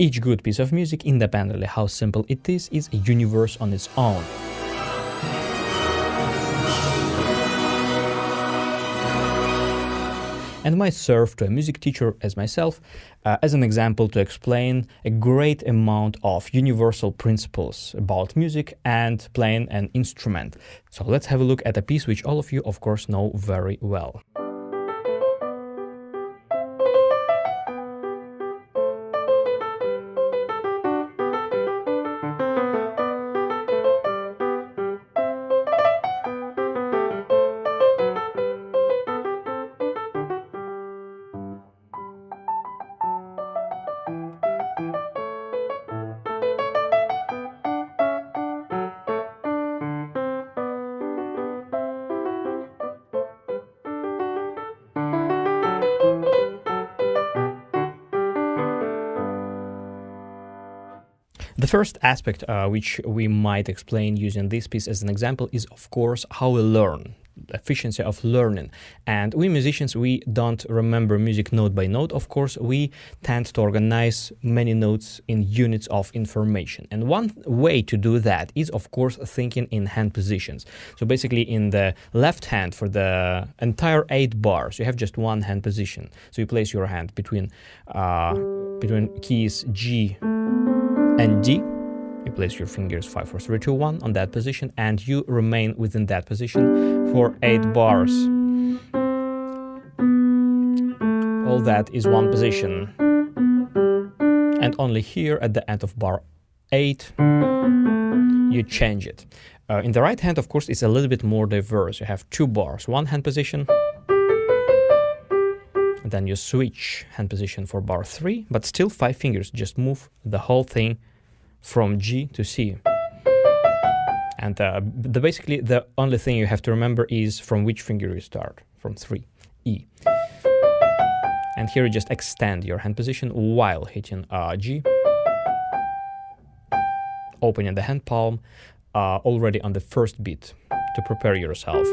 Each good piece of music, independently how simple it is a universe on its own. And might serve to a music teacher as myself as an example to explain a great amount of universal principles about music and playing an instrument. So let's have a look at a piece which all of you, of course, know very well. The first aspect which we might explain using this piece as an example is, of course, how we learn, the efficiency of learning. And we musicians, we don't remember music note by note. Of course, we tend to organize many notes in units of information. And one way to do that is, of course, thinking in hand positions. So basically in the left hand for the entire 8 bars, you have just one hand position. So you place your hand between keys G and D. You place your fingers 5, 4, 3, 2, 1 on that position, and you remain within that position for 8 bars. All that is one position. And only here at the end of bar 8, you change it. In the right hand, of course, it's a little bit more diverse. You have 2 bars, one hand position, and then you switch hand position for bar 3, but still 5 fingers, just move the whole thing from G to C. And basically the only thing you have to remember is from which finger you start, from 3, E. And here you just extend your hand position while hitting G, opening the hand palm already on the first beat to prepare yourself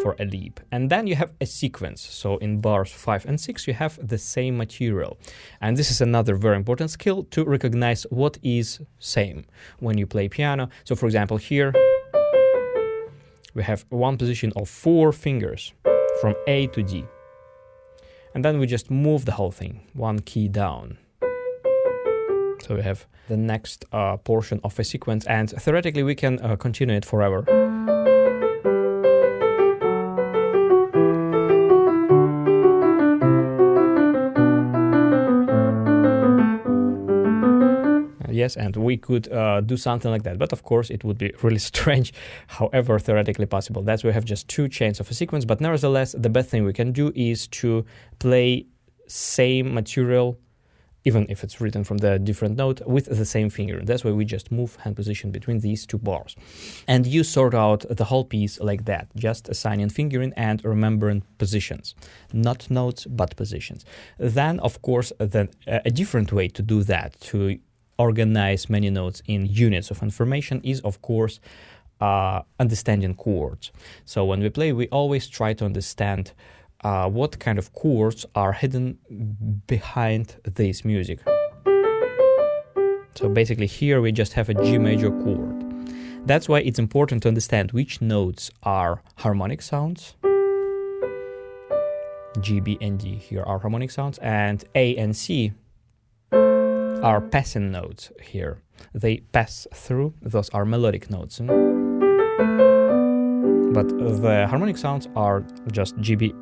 for a leap. And then you have a sequence. So in bars 5 and 6 you have the same material. And this is another very important skill, to recognize what is same when you play piano. So for example, here we have one position of 4 fingers from A to D. And then we just move the whole thing, one key down. So we have the next portion of a sequence, and theoretically we can continue it forever. Yes, and we could do something like that, but of course it would be really strange, however theoretically possible. That's why we have just 2 chains of a sequence, but nevertheless the best thing we can do is to play same material, even if it's written from the different note, with the same finger. That's why we just move hand position between these 2 bars. And you sort out the whole piece like that, just assigning fingering and remembering positions. Not notes, but positions. Then, of course, a different way to do that, to organize many notes in units of information, is, of course, understanding chords. So when we play, we always try to understand what kind of chords are hidden behind this music. So basically here we just have a G major chord. That's why it's important to understand which notes are harmonic sounds. G, B, and D here are harmonic sounds, and A and C are passing notes here. They pass through, those are melodic notes. But the harmonic sounds are just G, B,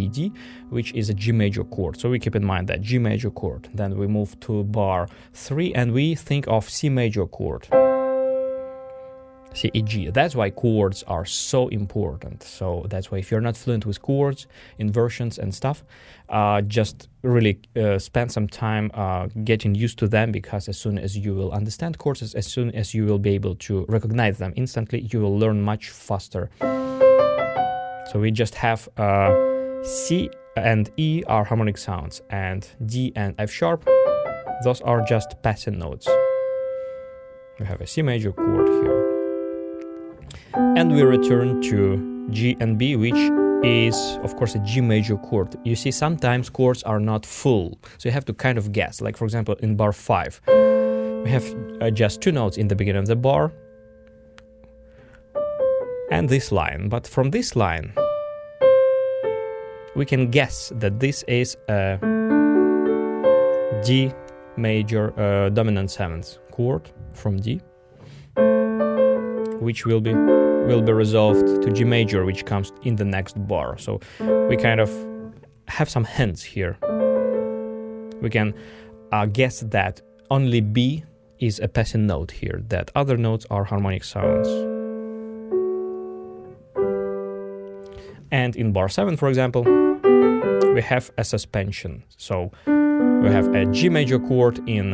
D, which is a G major chord. So we keep in mind that G major chord. Then we move to bar 3 and we think of C major chord. C, E, G. That's why chords are so important. So that's why if you're not fluent with chords, inversions and stuff, just really spend some time getting used to them, because as soon as you will understand chords, as soon as you will be able to recognize them instantly, you will learn much faster. So we just have C and E are harmonic sounds, and D and F sharp, those are just passing notes. We have a C major chord here. And we return to G and B, which is, of course, a G major chord. You see, sometimes chords are not full, so you have to kind of guess. Like, for example, in bar 5, we have just 2 notes in the beginning of the bar and this line. But from this line, we can guess that this is a D major dominant 7th chord from D, which will be resolved to G major, which comes in the next bar. So we kind of have some hints here. We can guess that only B is a passing note here, that other notes are harmonic sounds. And in bar 7, for example, we have a suspension. So we have a G major chord in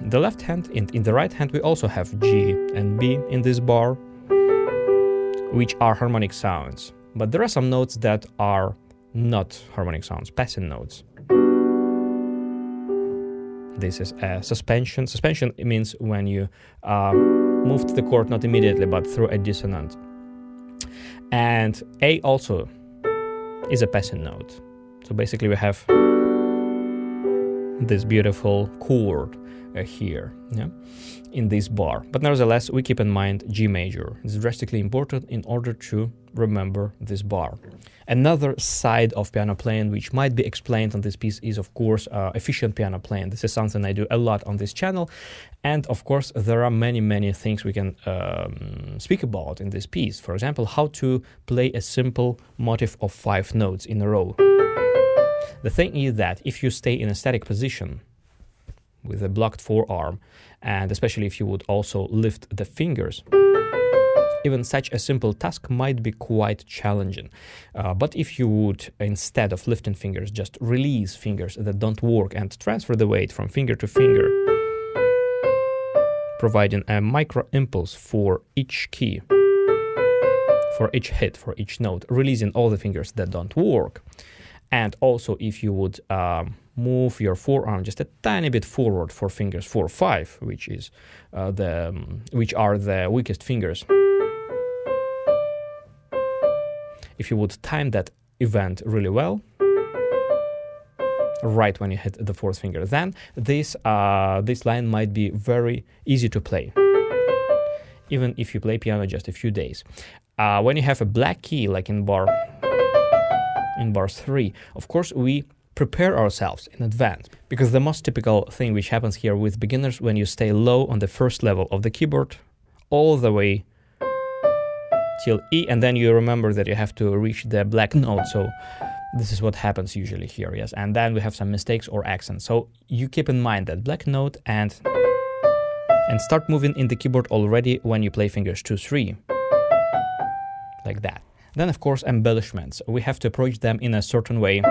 the left hand, and in the right hand we also have G and B in this bar, which are harmonic sounds. But there are some notes that are not harmonic sounds, passing notes. This is a suspension. Suspension means when you move the chord not immediately but through a dissonant. And A also is a passing note. So basically we have this beautiful chord here, yeah, in this bar. But nevertheless, we keep in mind G major. It's drastically important in order to remember this bar. Another side of piano playing which might be explained on this piece is, of course, efficient piano playing. This is something I do a lot on this channel. And of course, there are many things we can speak about in this piece. For example, how to play a simple motif of 5 notes in a row. The thing is that if you stay in a static position with a blocked forearm, and especially if you would also lift the fingers, even such a simple task might be quite challenging. But if you would, instead of lifting fingers, just release fingers that don't work and transfer the weight from finger to finger, providing a micro impulse for each key, for each hit, for each note, releasing all the fingers that don't work. And also, if you would move your forearm just a tiny bit forward for fingers 4, 5, which are the weakest fingers. If you would time that event really well, right when you hit the 4th finger, then this line might be very easy to play, even if you play piano just a few days. When you have a black key, like in bar 3, of course, we prepare ourselves in advance, because the most typical thing which happens here with beginners, when you stay low on the first level of the keyboard all the way till E, and then you remember that you have to reach the black note. So this is what happens usually here, yes. And then we have some mistakes or accents. So you keep in mind that black note and start moving in the keyboard already when you play fingers 2, 3, like that. Then, of course, embellishments. We have to approach them in a certain way.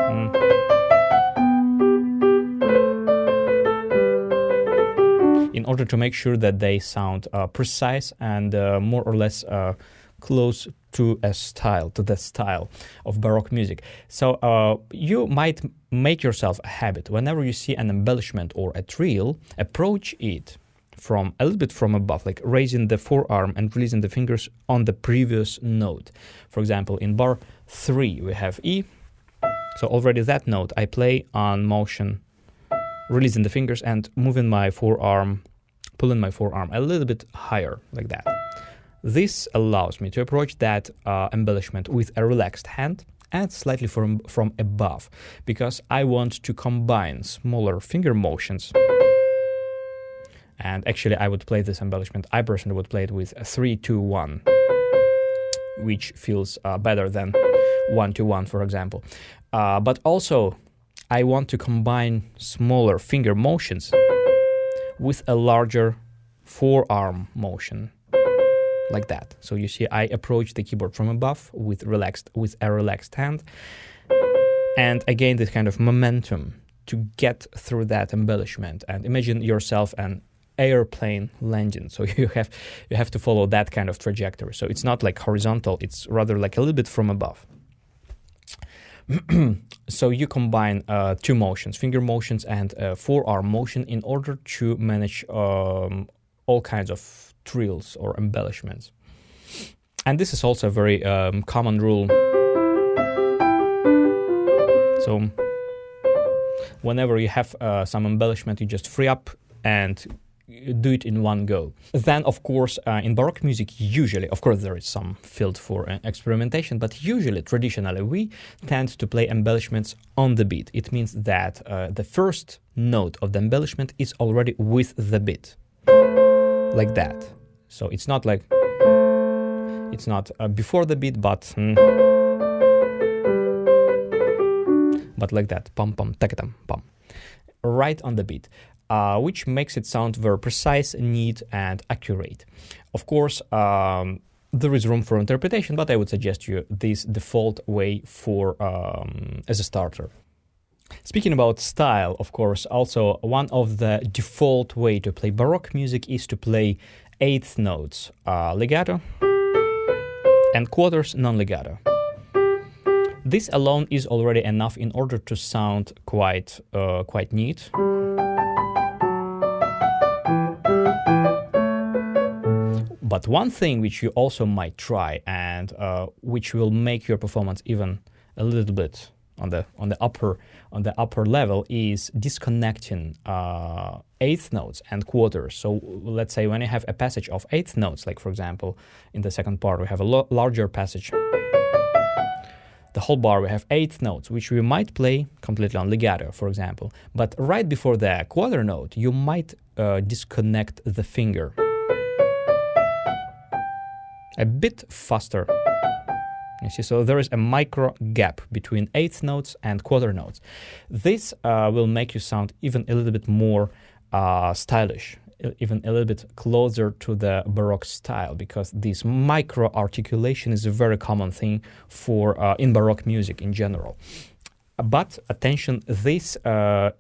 In order to make sure that they sound precise and more or less close to the style of Baroque music. So you might make yourself a habit. Whenever you see an embellishment or a trill, approach it from a little bit from above, like raising the forearm and releasing the fingers on the previous note. For example, in bar 3 we have E, so already that note I play on motion, releasing the fingers and moving my forearm, pulling my forearm a little bit higher, like that. This allows me to approach that embellishment with a relaxed hand and slightly from above, because I want to combine smaller finger motions. And actually, I would play this embellishment. I personally would play it with a 3-2-1, which feels better than 1-2-1, for example. But also, I want to combine smaller finger motions with a larger forearm motion, like that. So you see, I approach the keyboard from above with a relaxed hand, and again, this kind of momentum to get through that embellishment. And imagine yourself an airplane landing, so you have to follow that kind of trajectory. So it's not like horizontal, it's rather like a little bit from above. So you combine 2 motions, finger motions and forearm motion, in order to manage all kinds of trills or embellishments. And this is also a very common rule So whenever you have some embellishment, you just free up and do it in one go. Then, of course, in Baroque music, usually, of course, there is some field for experimentation, but usually, traditionally, we tend to play embellishments on the beat. It means that the first note of the embellishment is already with the beat, like that. So it's not like, it's not before the beat, but like that, pam pam takatam pam, right on the beat. Which makes it sound very precise, neat, and accurate. Of course, there is room for interpretation, but I would suggest you this default way for as a starter. Speaking about style, of course, also one of the default way to play Baroque music is to play eighth notes, legato, and quarters non-legato. This alone is already enough in order to sound quite neat. But one thing which you also might try, and which will make your performance even a little bit on the upper level, is disconnecting eighth notes and quarters. So let's say when you have a passage of eighth notes, like for example in the second part we have a larger passage. The whole bar we have eighth notes, which we might play completely on legato, for example. But right before the quarter note, you might disconnect the finger a bit faster. You see, so there is a micro gap between eighth notes and quarter notes. This will make you sound even a little bit more stylish, even a little bit closer to the Baroque style, because this micro articulation is a very common thing for in Baroque music in general. But attention, this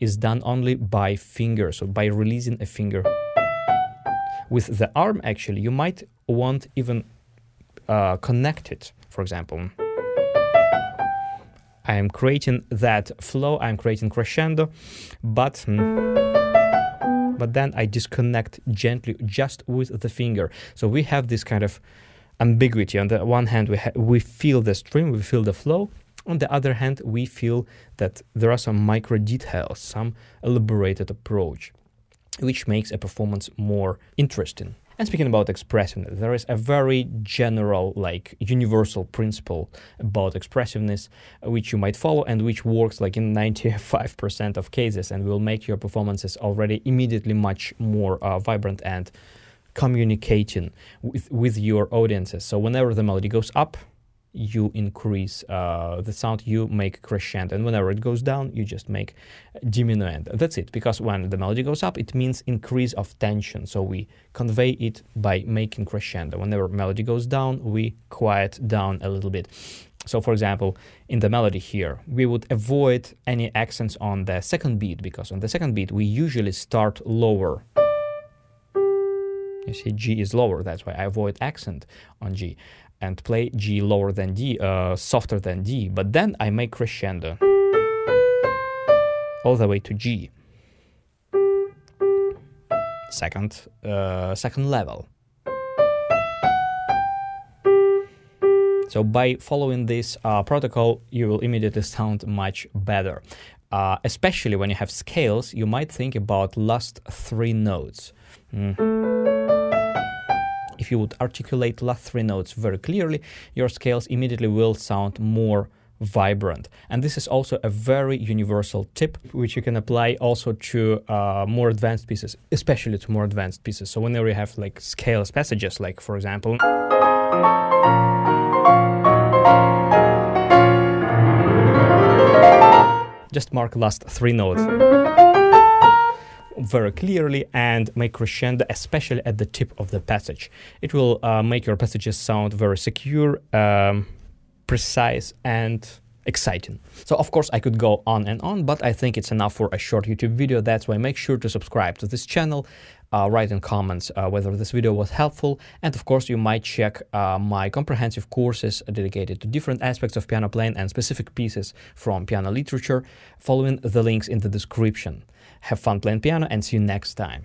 is done only by finger, so by releasing a finger. With the arm, actually, you might want even connect it. For example, I am creating that flow, I'm creating crescendo, but then I disconnect gently just with the finger. So we have this kind of ambiguity. On the one hand, we feel the string, we feel the flow. On the other hand, we feel that there are some micro details, some elaborated approach, which makes a performance more interesting. And speaking about expressiveness, there is a very general, like universal principle about expressiveness, which you might follow and which works like in 95% of cases and will make your performances already immediately much more vibrant and communicating with your audiences. So whenever the melody goes up, you increase the sound, you make crescendo, and whenever it goes down, you just make diminuendo. That's it, because when the melody goes up, it means increase of tension, so we convey it by making crescendo. Whenever melody goes down, we quiet down a little bit. So for example, in the melody here, we would avoid any accents on the second beat, because on the second beat, we usually start lower. You see, G is lower, that's why I avoid accent on G. And play G lower than D, softer than D, but then I make crescendo all the way to G. Second level. So by following this protocol, you will immediately sound much better. Especially when you have scales, you might think about last three notes. If you would articulate last three notes very clearly, your scales immediately will sound more vibrant. And this is also a very universal tip, which you can apply also to more advanced pieces, especially to more advanced pieces. So whenever you have like scales passages, like for example, just mark last three notes very clearly and make crescendo, especially at the tip of the passage. It will make your passages sound very secure, precise, and exciting. So of course I could go on and on, but I think it's enough for a short YouTube video. That's why make sure to subscribe to this channel, write in comments whether this video was helpful, and of course you might check my comprehensive courses dedicated to different aspects of piano playing and specific pieces from piano literature, following the links in the description. Have fun playing piano and see you next time.